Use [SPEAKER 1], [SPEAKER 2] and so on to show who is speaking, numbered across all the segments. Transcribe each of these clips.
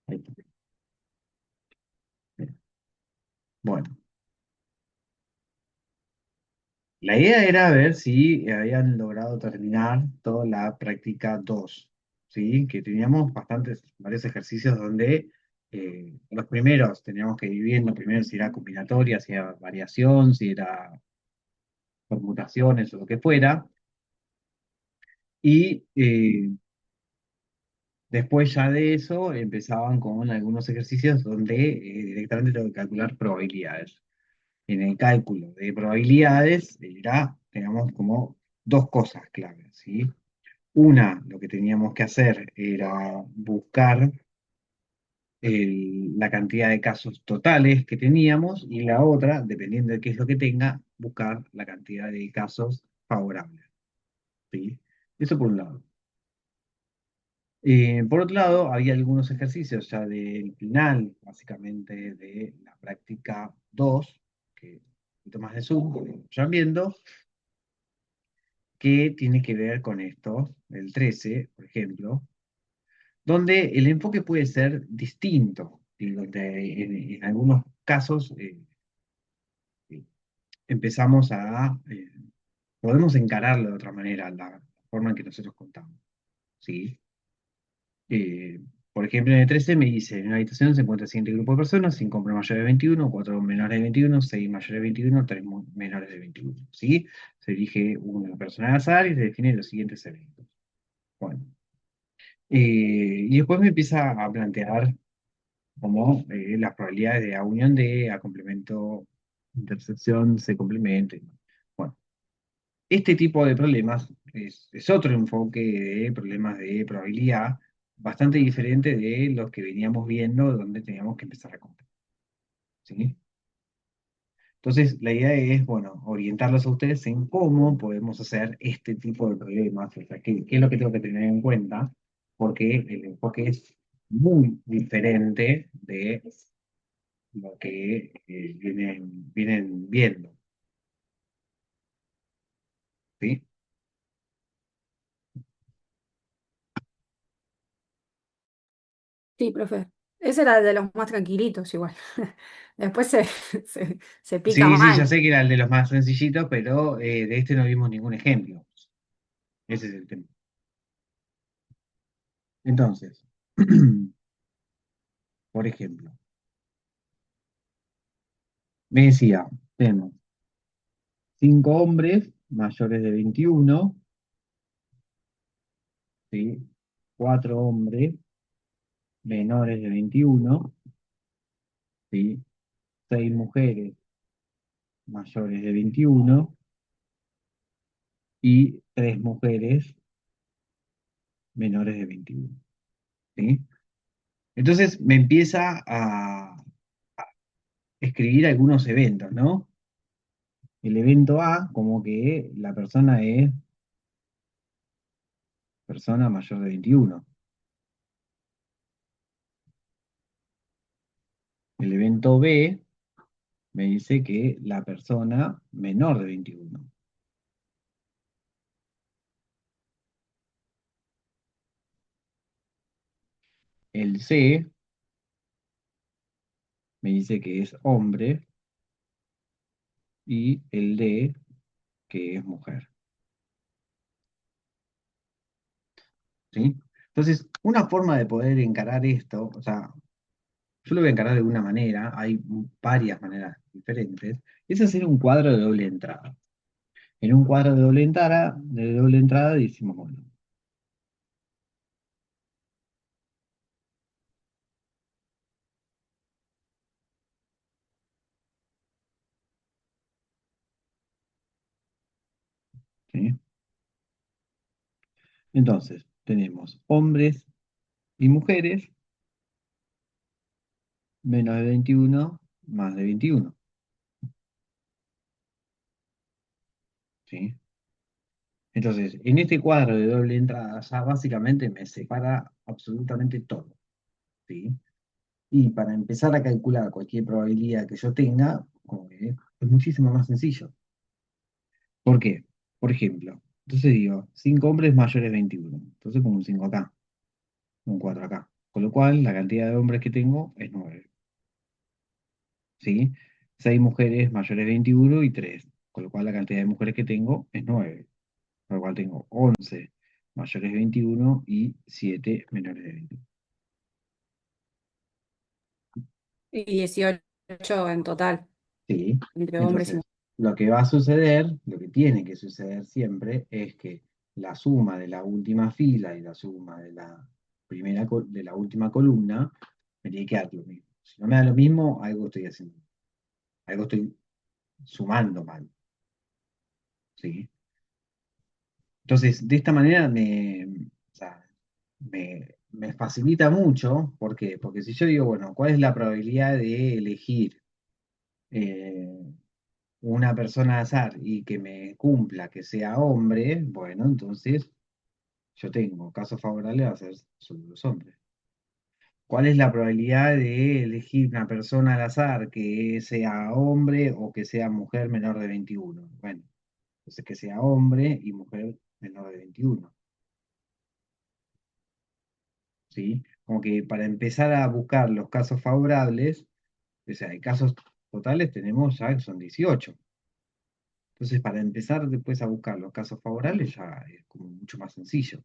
[SPEAKER 1] Ahí está. Bueno, la idea era ver si habían logrado terminar toda la práctica 2, ¿sí? Que teníamos varios ejercicios donde los primeros teníamos que ir viendo primero si era combinatoria, si era variación, si era permutaciones o lo que fuera, y después ya de eso empezaban con algunos ejercicios donde directamente tengo que calcular probabilidades. En el cálculo de probabilidades era, digamos, como dos cosas claves, ¿sí? Una, lo que teníamos que hacer era buscar la cantidad de casos totales que teníamos y la otra, dependiendo de qué es lo que tenga, buscar la cantidad de casos favorables, ¿sí? Eso por un lado. Por otro lado, había algunos ejercicios ya del final, básicamente de la práctica 2 que un poquito más de Zoom, que vayan viendo, que tiene que ver con esto, el 13 por ejemplo, donde el enfoque puede ser distinto, y donde en algunos casos eh, empezamos podemos encararlo de otra manera, la forma en que nosotros contamos, ¿sí? Eh, por ejemplo, en el 13 me dice, en una habitación se encuentra el siguiente grupo de personas, 5 hombres mayores de 21, 4 menores de 21, 6 mayores de 21, 3 menores de 21, ¿sí? Se elige una persona al azar y se definen los siguientes eventos. Bueno, y después me empieza a plantear como las probabilidades de A unión D, A complemento, intersección, C complemento. Bueno, este tipo de problemas es otro enfoque de problemas de probabilidad bastante diferente de los que veníamos viendo donde teníamos que empezar a contar, ¿sí? Entonces, la idea es, bueno, orientarlos a ustedes en cómo podemos hacer este tipo de problemas, o sea, qué es lo que tengo que tener en cuenta, porque el enfoque es muy diferente de lo que vienen viendo, ¿sí?
[SPEAKER 2] Sí, profe. Ese era de los más tranquilitos igual. Después se pica
[SPEAKER 1] Sí, sí, ya
[SPEAKER 2] mal.
[SPEAKER 1] sé que era el de los más sencillitos, pero de este no vimos ningún ejemplo. Ese es el tema. Entonces, por ejemplo, me decía, tenemos 5 hombres mayores de 21, ¿sí? 4 hombres menores de 21, ¿sí? 6 mujeres mayores de 21 y 3 mujeres menores de 21, ¿sí? Entonces me empieza a escribir algunos eventos, ¿no? El evento A, como que la persona es persona mayor de 21. El evento B me dice que la persona menor de 21. El C me dice que es hombre y el D que es mujer, ¿sí? Entonces, una forma de poder encarar esto, o sea, yo lo voy a encarar de una manera, hay varias maneras diferentes, es hacer un cuadro de doble entrada. En un cuadro de doble entrada decimos, bueno, ¿sí? Entonces, tenemos hombres y mujeres, menos de 21, más de 21, ¿sí? Entonces, en este cuadro de doble entrada ya básicamente me separa absolutamente todo, ¿sí? Y para empezar a calcular cualquier probabilidad que yo tenga, como que es muchísimo más sencillo. ¿Por qué? Por ejemplo, entonces digo, 5 hombres mayores de 21. Entonces pongo un 5 acá, un 4 acá. con lo cual la cantidad de hombres que tengo es 9, ¿sí? 6 mujeres mayores de 21 y 3, con lo cual la cantidad de mujeres que tengo es 9, con lo cual tengo 11 mayores de 21 y 7 menores de 21.
[SPEAKER 2] Y 18 en total,
[SPEAKER 1] ¿Sí?
[SPEAKER 2] entre hombres y
[SPEAKER 1] Entonces, lo que va a suceder, lo que tiene que suceder siempre, es que la suma de la última fila y la suma de la de la última columna me tiene que dar lo mismo. Si no me da lo mismo, algo estoy haciendo, algo estoy sumando mal, ¿sí? Entonces, de esta manera o sea, me facilita mucho. ¿Por qué? Porque si yo digo, bueno, ¿cuál es la probabilidad de elegir eh, una persona al azar y que me cumpla que sea hombre? Bueno, entonces yo tengo casos favorables a ser solo los hombres. ¿Cuál es la probabilidad de elegir una persona al azar que sea hombre o que sea mujer menor de 21? Bueno, entonces que sea hombre y mujer menor de 21, ¿sí? Como que para empezar a buscar los casos favorables, o sea, hay casos totales tenemos ya que son 18. Entonces, para empezar después a buscar los casos favorables ya es como mucho más sencillo.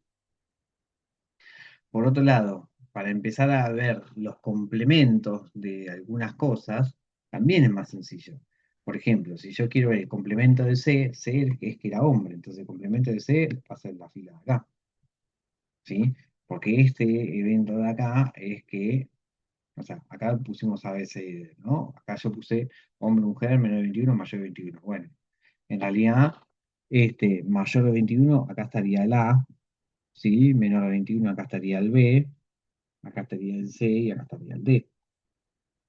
[SPEAKER 1] Por otro lado, para empezar a ver los complementos de algunas cosas, también es más sencillo. Por ejemplo, si yo quiero ver el complemento de C, C es que era hombre, entonces el complemento de C pasa en la fila de acá, ¿sí? Porque este evento de acá es que, o sea, acá pusimos A, B, C, y D, ¿no? Acá yo puse hombre, mujer, menor de 21, mayor de 21. Bueno, en realidad, mayor de 21, acá estaría el A, ¿sí? Menor de 21, acá estaría el B, acá estaría el C y acá estaría el D,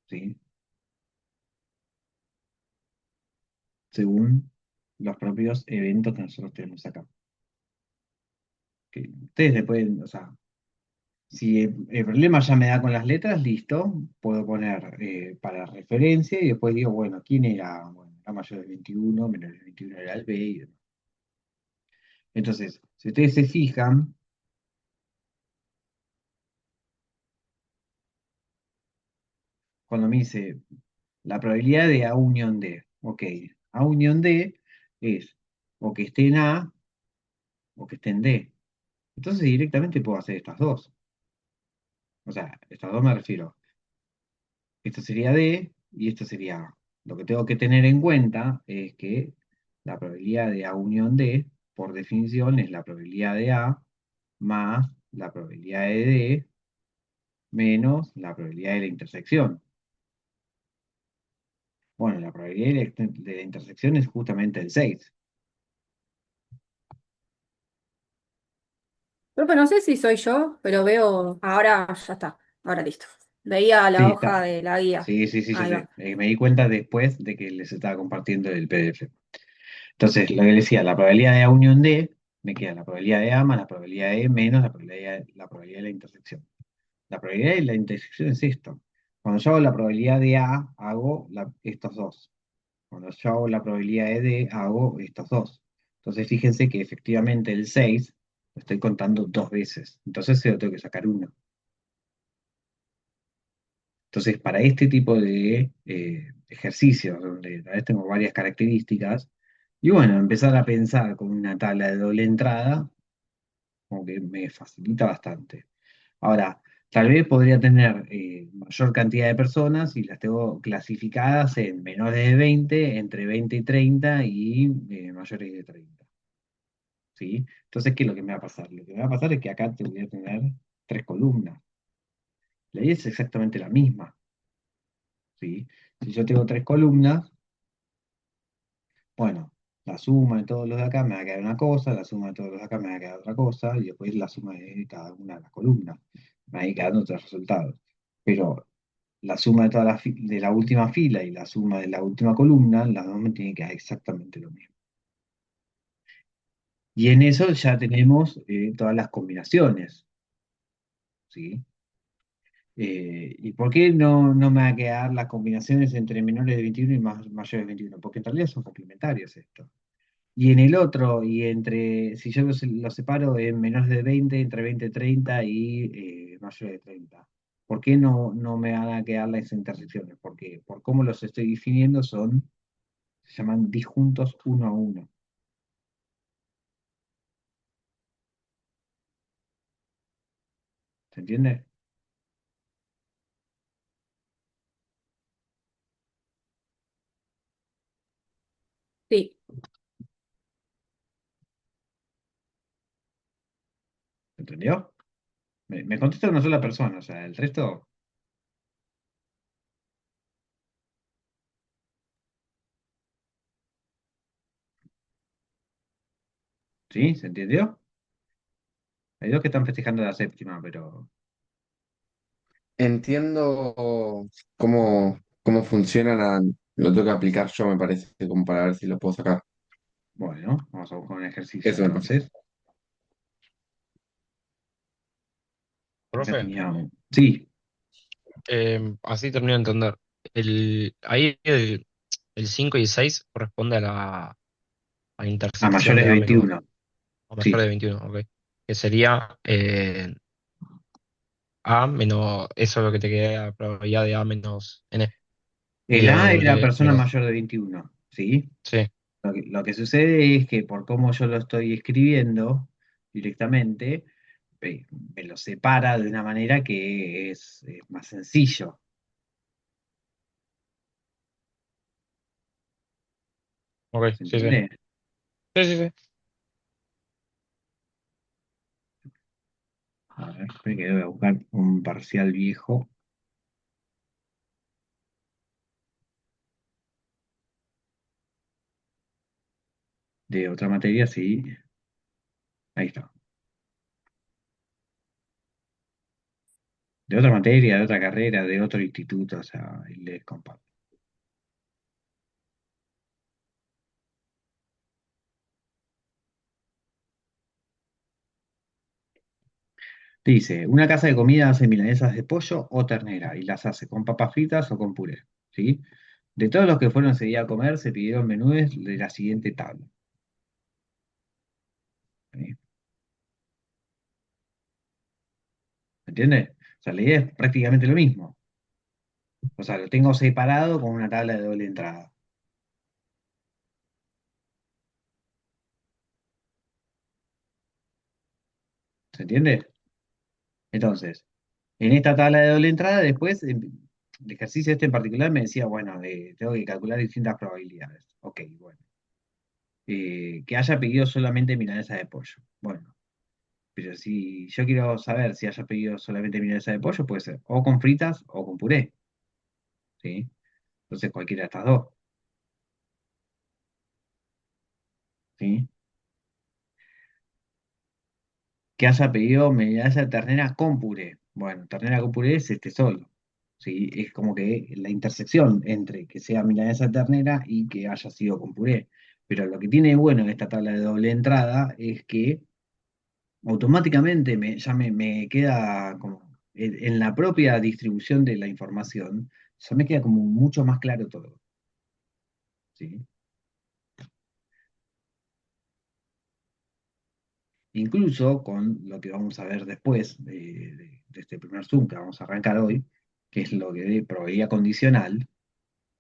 [SPEAKER 1] ¿sí? Según los propios eventos que nosotros tenemos acá. Que ustedes le pueden, o sea, si el problema ya me da con las letras, listo, puedo poner para referencia y después digo, bueno, ¿quién era? Bueno, era mayor de 21, menor de 21 era el B y demás. Entonces, si ustedes se fijan, cuando me dice la probabilidad de A unión D, ok, A unión D es o que esté en A o que esté en D. Entonces directamente puedo hacer estas dos. O sea, estas dos me refiero. Esto sería D y esto sería A. Lo que tengo que tener en cuenta es que la probabilidad de A unión D, por definición, es la probabilidad de A más la probabilidad de D menos la probabilidad de la intersección. Bueno, la probabilidad de la intersección es justamente el 6.
[SPEAKER 2] Profe, no sé si soy yo, pero veo, ahora ya está, ahora listo. Veía
[SPEAKER 1] Sí,
[SPEAKER 2] la hoja
[SPEAKER 1] está.
[SPEAKER 2] de la guía.
[SPEAKER 1] Sí, sí, sí, yo
[SPEAKER 2] Ahí
[SPEAKER 1] sé.
[SPEAKER 2] va.
[SPEAKER 1] Me di cuenta después de que les estaba compartiendo el PDF. Entonces, lo que decía, la probabilidad de A unión D, me queda la probabilidad de A más la probabilidad de E menos la probabilidad de la intersección. La probabilidad de la intersección es esto. Cuando yo hago la probabilidad de A, hago estos dos. Cuando yo hago la probabilidad de D, hago estos dos. Entonces, fíjense que efectivamente el 6 lo estoy contando dos veces. Entonces, se lo tengo que sacar uno. Entonces, para este tipo de ejercicios, donde a veces tengo varias características, y bueno, empezar a pensar con una tabla de doble entrada, como que me facilita bastante. Ahora, tal vez podría tener mayor cantidad de personas y las tengo clasificadas en menores de 20, entre 20 y 30 y mayores de 30, ¿sí? Entonces, ¿qué es lo que me va a pasar? Lo que me va a pasar es que acá te voy a tener tres columnas. La idea es exactamente la misma, ¿sí? Si yo tengo tres columnas, bueno, la suma de todos los de acá me va a quedar una cosa, la suma de todos los de acá me va a quedar otra cosa, y después la suma de cada una de las columnas. Me va a ir quedando otros resultados. Pero la suma de de la última fila y la suma de la última columna, las dos me tienen que dar exactamente lo mismo. Y en eso ya tenemos todas las combinaciones, ¿sí? ¿Y por qué no me va a quedar las combinaciones entre menores de 21 y mayores de 21? Porque en realidad son complementarios esto. Y en el otro, si yo lo separo en menores de 20, entre 20 y 30 y mayores de 30. ¿Por qué no me van a quedar las intersecciones? Porque por cómo los estoy definiendo se llaman disjuntos uno a uno. ¿Se entiende?
[SPEAKER 2] Sí,
[SPEAKER 1] ¿Se entendió? Me contesta una sola persona, o sea, el resto, ¿sí? ¿Se entendió? Hay dos que están festejando la séptima, pero
[SPEAKER 3] Entiendo cómo funcionan, lo tengo que aplicar yo, me parece, como para ver si lo puedo sacar.
[SPEAKER 1] bueno, vamos a buscar un ejercicio
[SPEAKER 3] Eso me pasa.
[SPEAKER 1] entonces. Acá
[SPEAKER 4] Profe,
[SPEAKER 1] teníamos. Sí,
[SPEAKER 4] así termino de entender. El 5 y el 6 corresponde a la
[SPEAKER 1] a
[SPEAKER 4] intersección
[SPEAKER 1] mayores
[SPEAKER 4] de
[SPEAKER 1] de
[SPEAKER 4] A menos
[SPEAKER 1] 21.
[SPEAKER 4] o mayor
[SPEAKER 1] Sí.
[SPEAKER 4] de 21, ok. Que sería A menos, eso es lo que te queda, la probabilidad de A menos N. Y
[SPEAKER 1] El A es la
[SPEAKER 4] de
[SPEAKER 1] persona
[SPEAKER 4] menos,
[SPEAKER 1] mayor de 21, ¿sí?
[SPEAKER 4] sí,
[SPEAKER 1] Lo que sucede es que por cómo yo lo estoy escribiendo directamente, me lo separa de una manera que es más sencillo.
[SPEAKER 4] ok,
[SPEAKER 1] ¿Se
[SPEAKER 4] sí, sí.
[SPEAKER 1] entiende?
[SPEAKER 4] Sí, sí, sí.
[SPEAKER 1] A ver, espera que voy a buscar un parcial viejo de otra materia, sí. Ahí está. De otra materia, de otra carrera, de otro instituto, o sea, y les comparto. Dice, una casa de comida hace milanesas de pollo o ternera y las hace con papas fritas o con puré, ¿sí? De todos los que fueron ese día a comer, se pidieron menúes de la siguiente tabla. ¿Sí? ¿Me entiendes? O sea, la idea es prácticamente lo mismo. O sea, lo tengo separado con una tabla de doble entrada. ¿Se entiende? Entonces, en esta tabla de doble entrada, después, el ejercicio este en particular me decía, bueno, tengo que calcular distintas probabilidades. Ok, bueno. Que haya pedido solamente milanesa de pollo. Bueno, pero si yo quiero saber si haya pedido solamente milanesa de pollo, puede ser o con fritas o con puré, ¿sí? Entonces cualquiera de estas dos, ¿sí? Que haya pedido milanesa de ternera con puré. Bueno, ternera con puré es este solo, ¿sí? Es como que la intersección entre que sea milanesa de ternera y que haya sido con puré. Pero lo que tiene de bueno en esta tabla de doble entrada es que automáticamente ya me queda como en la propia distribución de la información, ya me queda como mucho más claro todo, ¿sí? Incluso con lo que vamos a ver después de este primer Zoom que vamos a arrancar hoy, que es lo que de probabilidad condicional,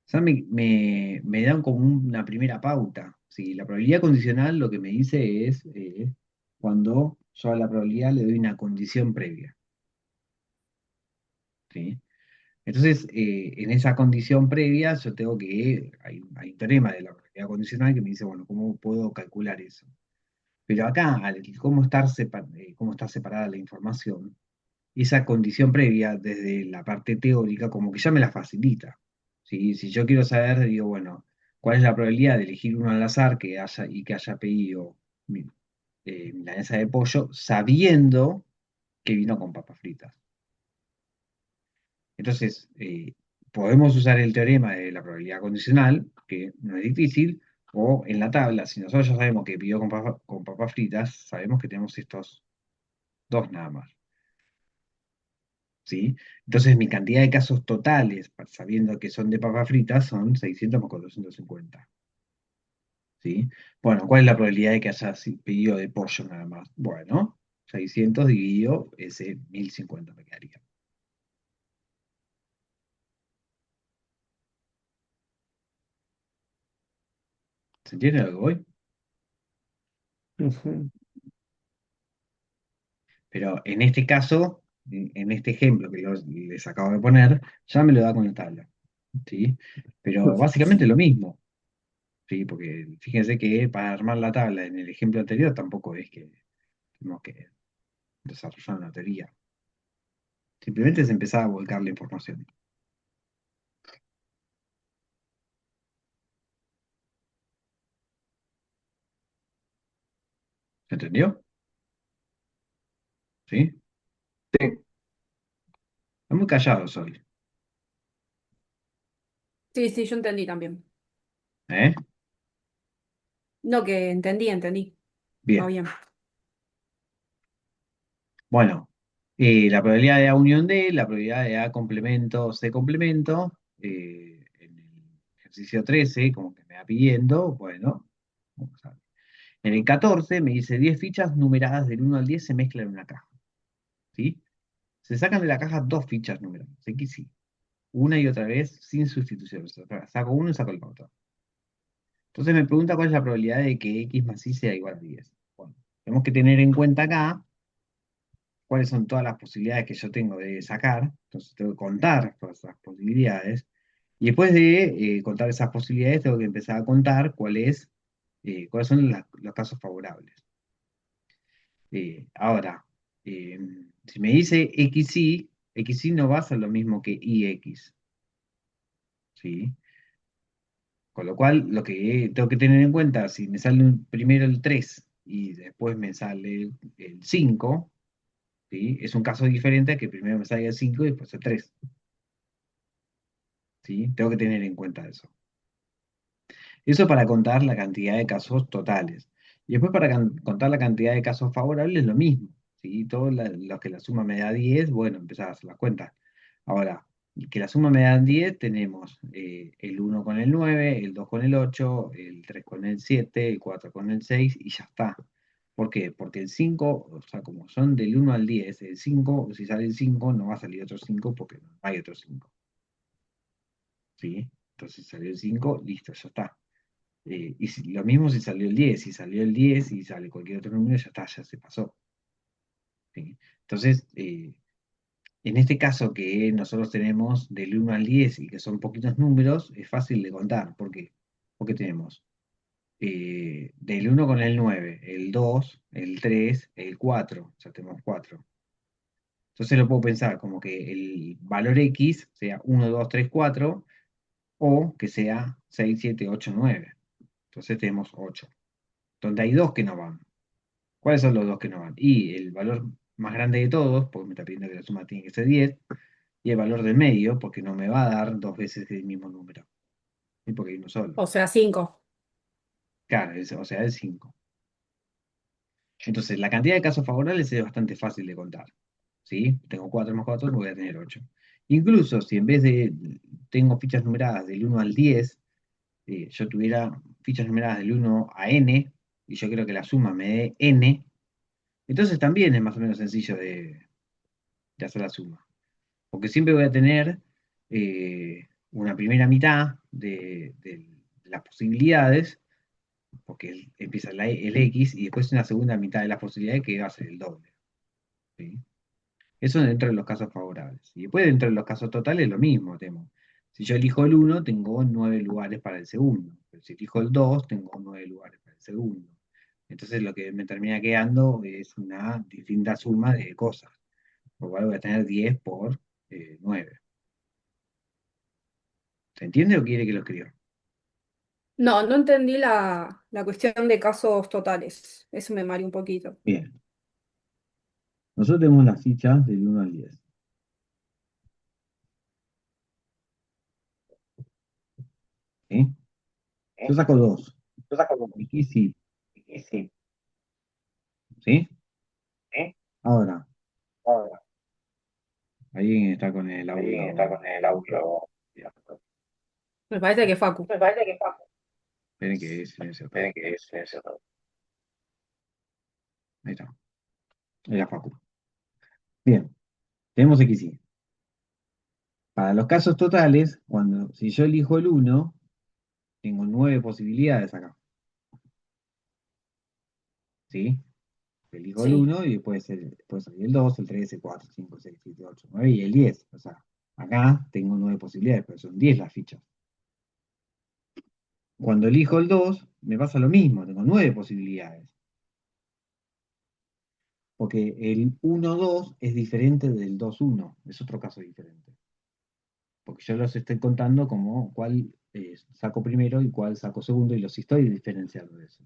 [SPEAKER 1] ya me dan como una primera pauta, ¿sí? La probabilidad condicional lo que me dice es cuando yo a la probabilidad le doy una condición previa, ¿sí? Entonces, en esa condición previa, yo tengo hay un teorema de la probabilidad condicional que me dice, bueno, ¿cómo puedo calcular eso? Pero acá, cómo está separada la información, esa condición previa, desde la parte teórica, como que ya me la facilita. ¿Sí? Si yo quiero saber, digo, bueno, ¿cuál es la probabilidad de elegir uno al azar que haya pedido mi- milanesa de pollo, sabiendo que vino con papas fritas? Entonces, podemos usar el teorema de la probabilidad condicional, que no es difícil, o en la tabla, si nosotros ya sabemos que pidió con papas fritas, sabemos que tenemos estos dos nada más, ¿sí? Entonces, mi cantidad de casos totales, sabiendo que son de papas fritas, son 600 más 450, ¿sí? Bueno, ¿cuál es la probabilidad de que haya pedido de pollo nada más? Bueno, 600 dividido ese 1050 me quedaría. ¿Se entiende a lo que voy?
[SPEAKER 3] Ujú.
[SPEAKER 1] Pero en este caso, en este ejemplo que les acabo de poner, ya me lo da con la tabla. ¿Sí? Pero básicamente lo mismo. ¿Sí? Porque fíjense que para armar la tabla en el ejemplo anterior tampoco es que tenemos que desarrollar una teoría. Simplemente se empezaba a volcar la información. ¿Se entendió? ¿Sí?
[SPEAKER 3] Sí,
[SPEAKER 1] Está muy callado hoy.
[SPEAKER 2] Sí, sí, yo entendí también.
[SPEAKER 1] ¿Eh?
[SPEAKER 2] No, que entendí. Va
[SPEAKER 1] Bien.
[SPEAKER 2] bien.
[SPEAKER 1] Bueno, la probabilidad de A unión D, la probabilidad de A complemento C complemento, en el ejercicio 13, como que me va pidiendo, bueno, vamos a ver. En el 14 me dice 10 fichas numeradas del 1 al 10 se mezclan en una caja. ¿Sí? Se sacan de la caja dos fichas numeradas, X y una y otra vez sin sustitución. O sea, saco uno y saco el otro. Entonces me pregunta cuál es la probabilidad de que X más Y sea igual a 10. Bueno, tenemos que tener en cuenta acá cuáles son todas las posibilidades que yo tengo de sacar. Entonces tengo que contar todas esas posibilidades. Y después de contar esas posibilidades, tengo que empezar a contar cuáles son los casos favorables. Ahora, eh, si me dice XY no va a ser lo mismo que IX. ¿Sí? Con lo cual, lo que tengo que tener en cuenta, si me sale primero el 3 y después me sale el 5, ¿sí? Es un caso diferente a que primero me salga el 5 y después el 3. ¿Sí? Tengo que tener en cuenta eso. Eso para contar la cantidad de casos totales. Y después para contar la cantidad de casos favorables, lo mismo. ¿Sí? Todos los que la suma me da 10, bueno, empezar a hacer las cuentas. Ahora, que la suma me da 10, tenemos el 1 con el 9, el 2 con el 8, el 3 con el 7, el 4 con el 6 y ya está. ¿Por qué? Porque el 5, o sea, como son del 1 al 10, el 5, si sale el 5, no va a salir otro 5 porque no hay otro 5. ¿Sí? Entonces salió el 5, listo, ya está. Y lo mismo si salió el 10, si salió el 10 y sale cualquier otro número, ya está, ya se pasó. ¿Sí? Entonces, en este caso que nosotros tenemos del 1 al 10 y que son poquitos números, es fácil de contar. ¿Por qué? Porque tenemos del 1 con el 9, el 2, el 3, el 4, ya tenemos 4. Entonces lo puedo pensar como que el valor X sea 1, 2, 3, 4 o que sea 6, 7, 8, 9. Entonces tenemos 8. Donde hay dos que no van. ¿Cuáles son los dos que no van? Y el valor más grande de todos, porque me está pidiendo que la suma tiene que ser 10, y el valor del medio, porque no me va a dar dos veces el mismo número, y porque hay uno solo.
[SPEAKER 2] O sea, 5.
[SPEAKER 1] Claro, o sea, es 5. Entonces, la cantidad de casos favorables es bastante fácil de contar. ¿Sí? Tengo 4 más 4, voy a tener 8. Incluso si en vez de tengo fichas numeradas del 1 al 10, yo tuviera fichas numeradas del 1 a n, y yo creo que la suma me dé n, entonces también es más o menos sencillo de hacer la suma. Porque siempre voy a tener una primera mitad de las posibilidades, porque empieza el X, y después una segunda mitad de las posibilidades que va a ser el doble. ¿Sí? Eso dentro de los casos favorables. Y después dentro de los casos totales lo mismo. Si yo elijo el uno tengo 9 lugares para el segundo. Pero si elijo el 2 tengo 9 lugares para el segundo. Entonces lo que me termina quedando es una distinta suma de cosas. Por lo cual voy a tener 10 por 9. ¿Se entiende o quiere que lo escriba?
[SPEAKER 2] No, no entendí la cuestión de casos totales. Eso me mareó un poquito.
[SPEAKER 1] Bien. Nosotros tenemos las fichas del 1 al 10. ¿Sí? Yo saco 2. Aquí sí. ¿Sí? Ahora, ahí está con el audio.
[SPEAKER 2] Me parece que Facu.
[SPEAKER 1] Esperen que es silencio. Ahí está. Ahí la Facu. Bien. Tenemos XY. Para los casos totales, si yo elijo el uno tengo 9 posibilidades acá. ¿sí? Elijo el
[SPEAKER 2] Sí.
[SPEAKER 1] 1 y después salir el 2, el 3, el 4, 5, 6, 7, 8, 9 y el 10. O sea, acá tengo 9 posibilidades, pero son 10 las fichas. Cuando elijo el 2, me pasa lo mismo, tengo 9 posibilidades. Porque el 1-2 es diferente del 2-1, es otro caso diferente. Porque yo los estoy contando como cuál saco primero y cuál saco segundo y los estoy diferenciando de eso.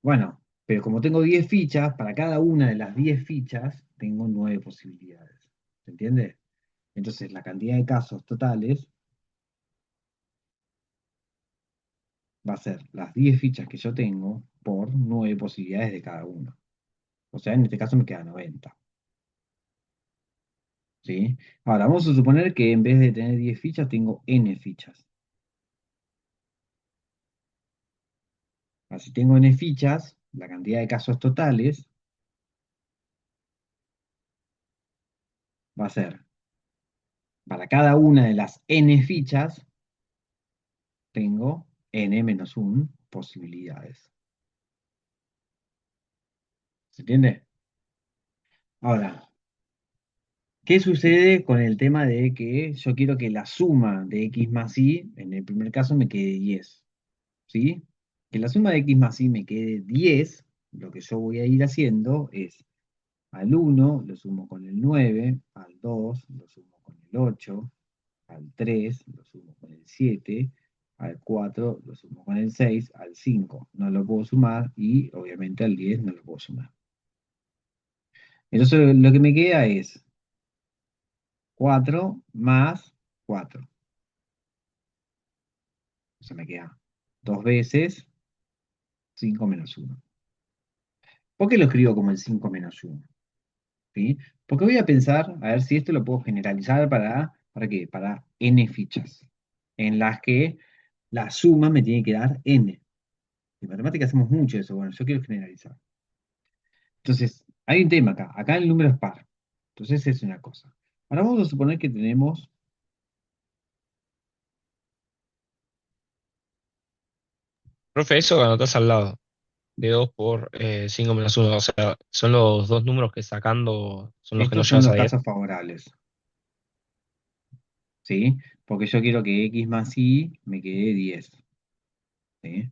[SPEAKER 1] Bueno, pero como tengo 10 fichas, para cada una de las 10 fichas tengo 9 posibilidades. ¿Se entiende? Entonces la cantidad de casos totales va a ser las 10 fichas que yo tengo por 9 posibilidades de cada uno. O sea, en este caso me queda 90. ¿Sí? Ahora, vamos a suponer que en vez de tener 10 fichas, tengo n fichas. Ahora, si tengo n fichas, la cantidad de casos totales va a ser, para cada una de las n fichas, tengo n-1 posibilidades. ¿Se entiende? Ahora, ¿qué sucede con el tema de que yo quiero que la suma de x más y, en el primer caso, me quede 10? ¿Sí? Que la suma de x más y me quede 10, lo que yo voy a ir haciendo es al 1 lo sumo con el 9, al 2 lo sumo con el 8, al 3 lo sumo con el 7, al 4 lo sumo con el 6, al 5 no lo puedo sumar y obviamente al 10 no lo puedo sumar. Entonces lo que me queda es 4 más 4. O sea, me queda 2 veces 5 menos 1. ¿Por qué lo escribo como el 5 menos 1? ¿Sí? Porque voy a pensar, a ver si esto lo puedo generalizar ¿para qué? Para n fichas, en las que la suma me tiene que dar n. En matemáticas hacemos mucho eso, bueno, yo quiero generalizar. Entonces, hay un tema acá. Acá el número es par. Entonces es una cosa. Ahora vamos a suponer que tenemos,
[SPEAKER 4] Profe, eso anotás al lado, de 2 por 5 menos 1. O sea, son los dos números que sacando son los que
[SPEAKER 1] estos
[SPEAKER 4] nos
[SPEAKER 1] son
[SPEAKER 4] llevas
[SPEAKER 1] los
[SPEAKER 4] a 10.
[SPEAKER 1] casos favorables, ¿sí? Porque yo quiero que x más y me quede 10, ¿sí?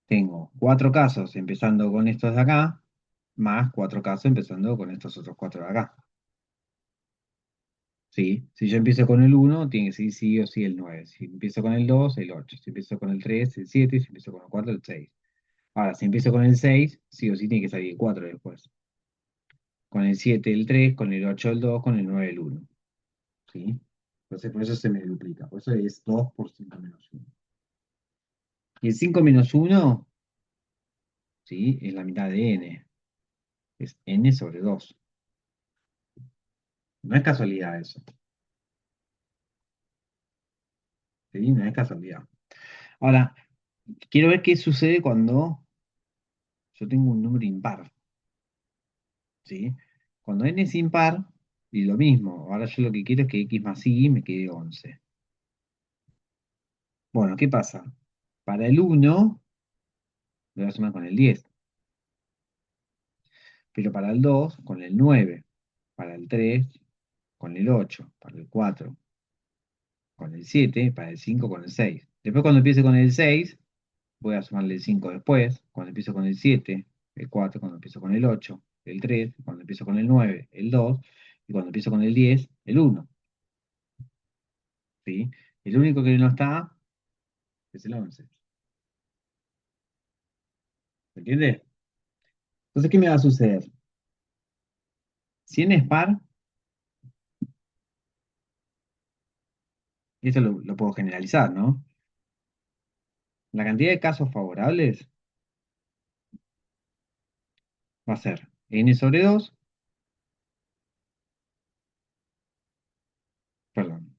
[SPEAKER 1] Tengo 4 casos empezando con estos de acá, más 4 casos empezando con estos otros 4 de acá. ¿Sí? Si yo empiezo con el 1, tiene que ser sí o sí el 9. Si empiezo con el 2, el 8. Si empiezo con el 3, el 7. Si empiezo con el 4, el 6. Ahora, si empiezo con el 6, sí o sí tiene que salir el 4 después. Con el 7, el 3. Con el 8, el 2. Con el 9, el 1. ¿Sí? Entonces, por eso se me duplica. Por eso es 2 por 5 menos 1. Y el 5 menos 1, ¿sí? Es la mitad de n. Es n sobre 2. No es casualidad eso. ¿Sí? No es casualidad. Ahora, quiero ver qué sucede cuando yo tengo un número impar. ¿Sí? Cuando n es impar, y lo mismo. Ahora yo lo que quiero es que x más y me quede 11. Bueno, ¿qué pasa? Para el 1, lo voy a sumar con el 10. Pero para el 2, con el 9. Para el 3, con el 8. Para el 4, con el 7. Para el 5, con el 6. Después cuando empiece con el 6, voy a sumarle el 5 después. Cuando empiezo con el 7, el 4. Cuando empiezo con el 8, el 3. Cuando empiezo con el 9, el 2. Y cuando empiezo con el 10, el 1. ¿Sí? El único que no está es el 11. ¿Se entiende? Entonces, ¿qué me va a suceder? Si n es par, y esto lo puedo generalizar, ¿no? La cantidad de casos favorables va a ser n sobre 2, perdón,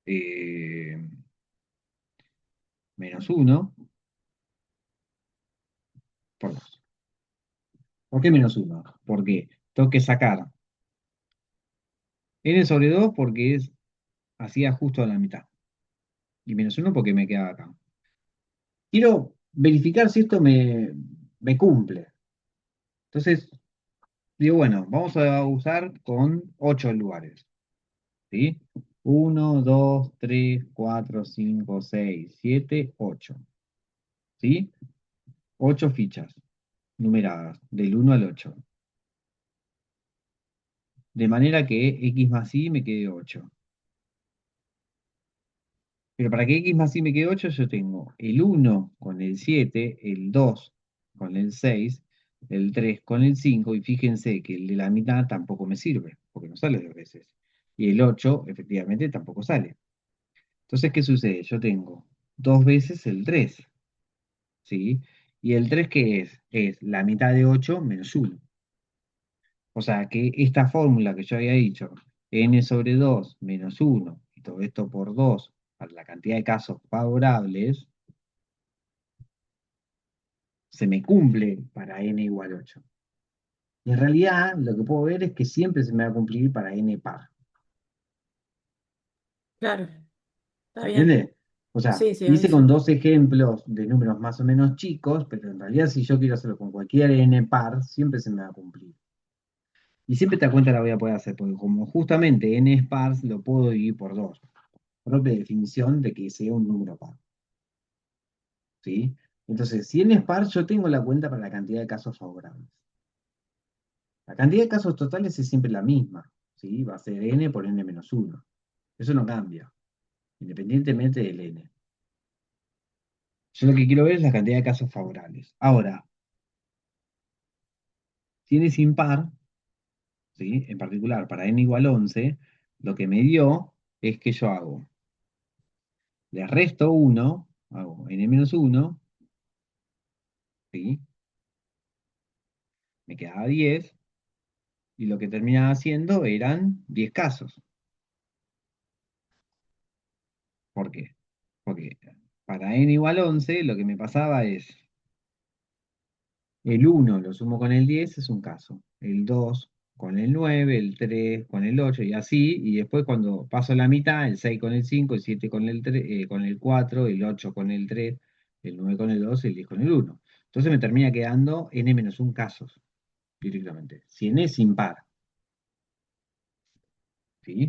[SPEAKER 1] eh, menos 1 por 2. ¿Por qué menos 1? Porque tengo que sacar n sobre 2 porque es hacía justo a la mitad. Y menos 1 porque me quedaba acá. Quiero verificar si esto me cumple. Entonces, digo, bueno, vamos a usar con 8 lugares, ¿sí? 1, 2, 3, 4, 5, 6, 7, 8, ¿sí? 8 fichas numeradas, del 1 al 8. De manera que x más y me quede 8. Pero para que x más y me quede 8, yo tengo el 1 con el 7, el 2 con el 6, el 3 con el 5, y fíjense que el de la mitad tampoco me sirve, porque no sale dos veces. Y el 8, efectivamente, tampoco sale. Entonces, ¿qué sucede? Yo tengo dos veces el 3, ¿sí? ¿Y el 3 qué es? Es la mitad de 8 menos 1. O sea que esta fórmula que yo había dicho, n sobre 2 menos 1, y todo esto por 2, para la cantidad de casos favorables, se me cumple para n igual 8. Y en realidad lo que puedo ver es que siempre se me va a cumplir para n par.
[SPEAKER 2] Claro, está
[SPEAKER 1] ¿Se
[SPEAKER 2] bien.
[SPEAKER 1] entiende? O sea,
[SPEAKER 2] Sí, sí, ahí
[SPEAKER 1] hice con
[SPEAKER 2] sí.
[SPEAKER 1] dos ejemplos de números más o menos chicos, pero en realidad si yo quiero hacerlo con cualquier n par, siempre se me va a cumplir. Y siempre esta cuenta la voy a poder hacer, porque como justamente n es par, lo puedo dividir por 2. Propia definición de que sea un número par. ¿Sí? Entonces, si n es par, yo tengo la cuenta para la cantidad de casos favorables. La cantidad de casos totales es siempre la misma, ¿sí? Va a ser n por n menos 1. Eso no cambia, independientemente del n. Yo lo que quiero ver es la cantidad de casos favorables. Ahora, si n es impar, ¿sí? En particular para n igual 11, lo que me dio es que yo le resto 1, hago n menos 1, ¿sí? Me quedaba 10, y lo que terminaba haciendo eran 10 casos. ¿Por qué? Porque para n igual 11, lo que me pasaba es el 1 lo sumo con el 10, es un caso. El 2 con el 9, el 3 con el 8 y así. Y después cuando paso la mitad, el 6 con el 5, el 7 con el 3, con el 4, el 8 con el 3, el 9 con el 2 y el 10 con el 1. Entonces me termina quedando n-1 casos directamente. Si n es impar, ¿sí?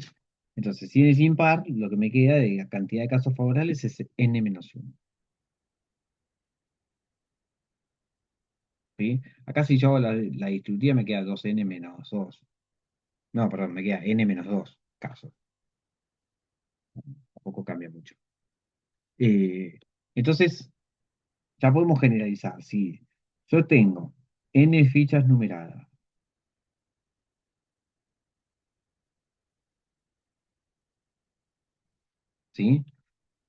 [SPEAKER 1] Entonces, si n es impar, lo que me queda de la cantidad de casos favorables es n-1. ¿Sí? Acá si yo hago la distributiva me queda 2n menos 2. No, perdón, me queda n menos 2 casos. Tampoco cambia mucho. Eh, entonces, ya podemos generalizar. Si yo tengo n fichas numeradas, ¿sí?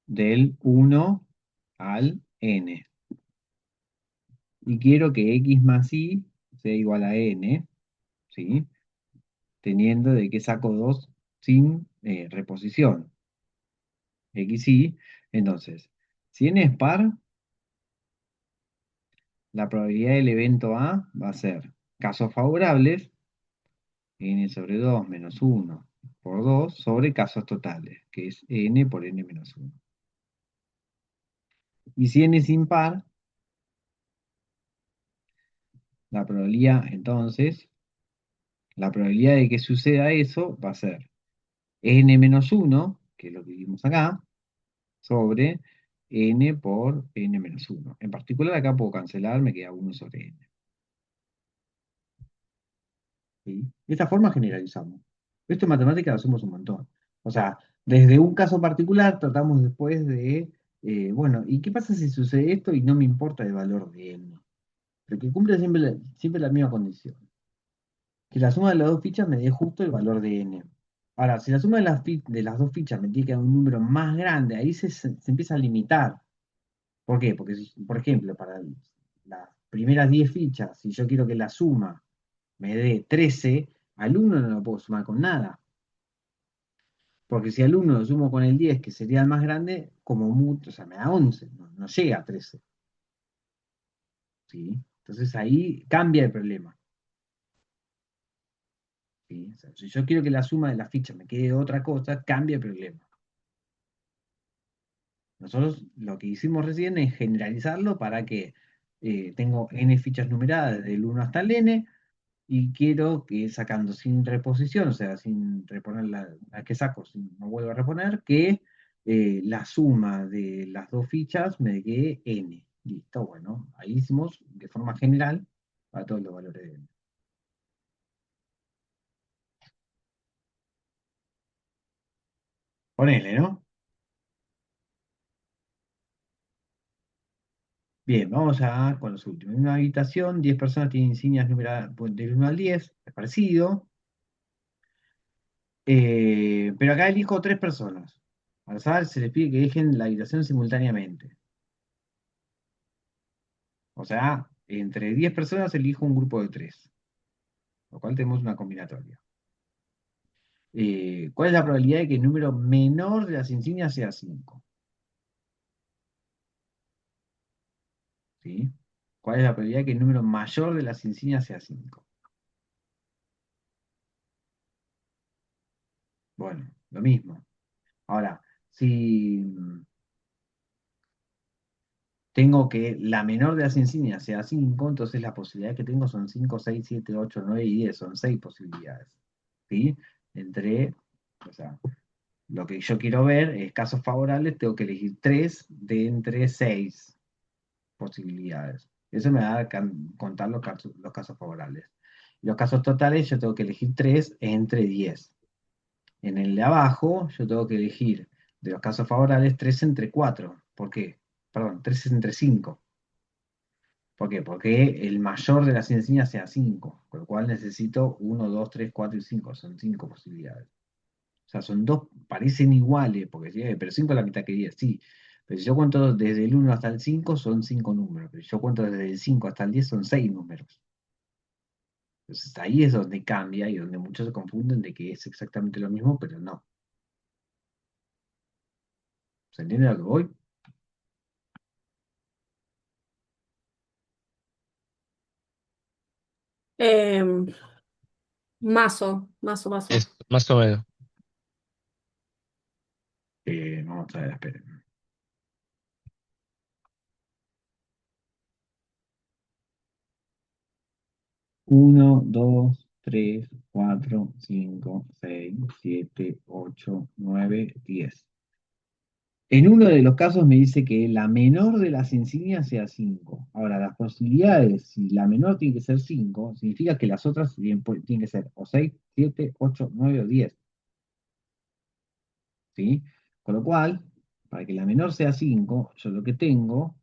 [SPEAKER 1] Del 1 al n. Y quiero que x más y sea igual a n, ¿sí? Teniendo de que saco 2 sin reposición. X y. Entonces, si n es par, la probabilidad del evento A va a ser casos favorables, n sobre 2 menos 1 por 2 sobre casos totales, que es n por n menos 1. Y si n es impar, la probabilidad entonces, la probabilidad de que suceda eso va a ser n menos 1, que es lo que vimos acá, sobre n por n menos 1. En particular acá puedo cancelar, me queda 1 sobre n. ¿Sí? De esta forma generalizamos. Esto en matemáticas lo hacemos un montón. O sea, desde un caso particular tratamos después de, bueno, ¿y qué pasa si sucede esto y no me importa el valor de n? Pero que cumple siempre la misma condición. Que la suma de las dos fichas me dé justo el valor de n. Ahora, si la suma de las dos fichas me tiene que dar un número más grande, ahí se empieza a limitar. ¿Por qué? Porque, por ejemplo, para las primeras 10 fichas, si yo quiero que la suma me dé 13, al 1 no lo puedo sumar con nada. Porque si al 1 lo sumo con el 10, que sería el más grande, como mucho, o sea, me da 11, no llega a 13. ¿Sí? Entonces ahí cambia el problema. ¿Sí? O sea, si yo quiero que la suma de las fichas me quede otra cosa, cambia el problema. Nosotros lo que hicimos recién es generalizarlo para que tengo n fichas numeradas del 1 hasta el n y quiero que sacando sin reposición, o sea, sin reponer la que saco, si no vuelvo a reponer, que la suma de las dos fichas me dé n. Listo, bueno, ahí hicimos de forma general para todos los valores de n. Ponele, ¿no? Bien, vamos a con los últimos. En una habitación, 10 personas tienen insignias numeradas del 1 al 10, es parecido. Pero acá elijo 3 personas. Al azar se les pide que dejen la habitación simultáneamente. O sea, entre 10 personas elijo un grupo de 3, lo cual tenemos una combinatoria. ¿Cuál es la probabilidad de que el número menor de las insignias sea 5? ¿Sí? ¿Cuál es la probabilidad de que el número mayor de las insignias sea 5? Bueno, lo mismo. Ahora, si tengo que la menor de las insignias sea 5, entonces las posibilidades que tengo son 5, 6, 7, 8, 9 y 10. Son 6 posibilidades. ¿Sí? O sea, lo que yo quiero ver es casos favorables, tengo que elegir 3 de entre 6 posibilidades. Eso me va a contar los casos favorables. Los casos totales yo tengo que elegir 3 entre 10. En el de abajo yo tengo que elegir de los casos favorables 3 entre 4. ¿Por qué? Perdón, 3 entre 5. ¿Por qué? Porque el mayor de las insignias sea 5, con lo cual necesito 1, 2, 3, 4 y 5. Son 5 posibilidades. O sea, son dos, parecen iguales, porque sí, pero 5 es la mitad que 10, sí. Pero si yo cuento desde el 1 hasta el 5, son 5 números. Pero si yo cuento desde el 5 hasta el 10, son 6 números. Entonces ahí es donde cambia y donde muchos se confunden de que es exactamente lo mismo, pero no. ¿Se entiende a lo que voy?
[SPEAKER 2] Em, mazo.
[SPEAKER 4] Es más o menos.
[SPEAKER 1] Vamos a ver, esperen. Uno, 2, 3, 4, 5, 6, 7, 8, 9, 10. En uno de los casos me dice que la menor de las insignias sea 5. Ahora, las posibilidades, si la menor tiene que ser 5, significa que las otras tienen que ser o 6, 7, 8, 9 o 10. ¿Sí? Con lo cual, para que la menor sea 5, yo lo que tengo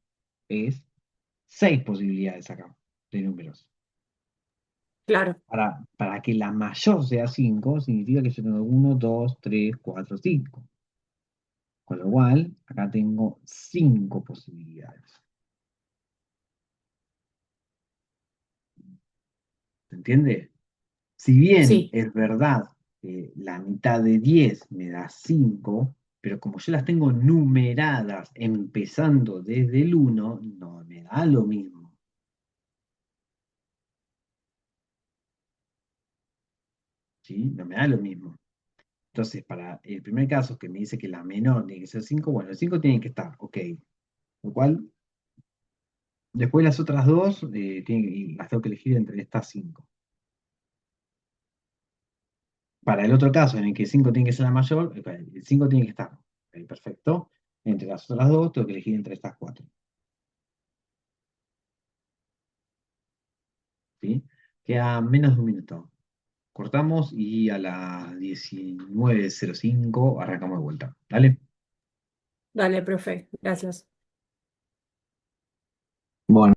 [SPEAKER 1] es 6 posibilidades acá de números.
[SPEAKER 2] Claro,
[SPEAKER 1] Para que la mayor sea 5, significa que yo tengo 1, 2, 3, 4, 5. Con lo cual, acá tengo 5 posibilidades. ¿Se entiende? Si bien
[SPEAKER 2] sí,
[SPEAKER 1] es verdad que la mitad de 10 me da 5, pero como yo las tengo numeradas empezando desde el 1, no me da lo mismo. ¿Sí? No me da lo mismo. Entonces, para el primer caso que me dice que la menor tiene que ser 5, bueno, el 5 tiene que estar, ok. Lo cual, después las otras dos y las tengo que elegir entre estas 5. Para el otro caso, en el que 5 tiene que ser la mayor, el 5 tiene que estar. Ok, perfecto. Entre las otras dos, tengo que elegir entre estas 4. ¿Sí? Queda menos de un minuto. Cortamos y a las 19:05 arrancamos de vuelta. ¿Dale?
[SPEAKER 2] dale, profe, gracias.
[SPEAKER 1] Bueno.